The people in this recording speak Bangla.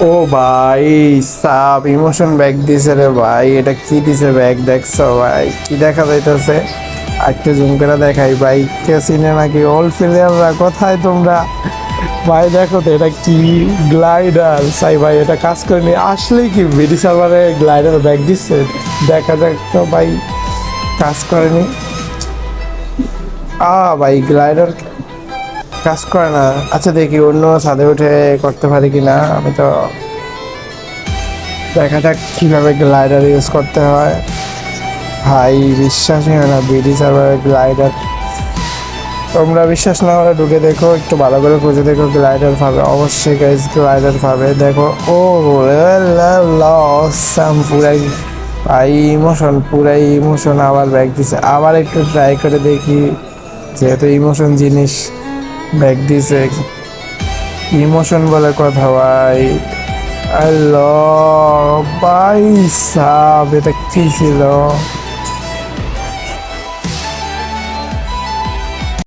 ও ভাই, সাব ইমোশন ব্যাগ দিছে রে ভাই। এটা কি দিছে ব্যাগ দেখছো ভাই? কি দেখা যাইতেছে? আজকে জুম করে দেখাই ভাই। কে চিনে নাকি ওল্ড প্লেয়াররা? কোথায় তোমরা ভাই? দেখো তো এটা কি গ্লাইডার। সাই ভাই এটা কাজ করেনি আসলেই। কি বিডি সার্ভারে গ্লাইডার ব্যাগ দিচ্ছে? দেখা যাক তো ভাই। কাজ করেনি। ভাই গ্লাইডার কাজ করে না। আচ্ছা দেখি অন্য ছাদে উঠে করতে পারি কিনা। আমি তো দেখা যাক কিভাবে গ্লাইডার ইউজ করতে হয়। ভাই বিশ্বাসই হয় না, বিডি সার্ভারের গ্লাইডার। তোমরা বিশ্বাস না হলে ঢুকে দেখো, একটু ভালো করে খুঁজে দেখো, গ্লাইডার পাবে অবশ্যই গাইজ, গ্লাইডার পাবে। দেখো ও লসাম পুরাই ভাই ইমোশন, পুরাই ইমোশন। আবার ব্যাগ দিছে, আবার একটু ট্রাই করে দেখি। যেহেতু ইমোশন জিনিস ব্যাগ দিছে, ইমোশন বলে কথা ভাই। হ্যালো ভাই সাব, এটা কি ছিল?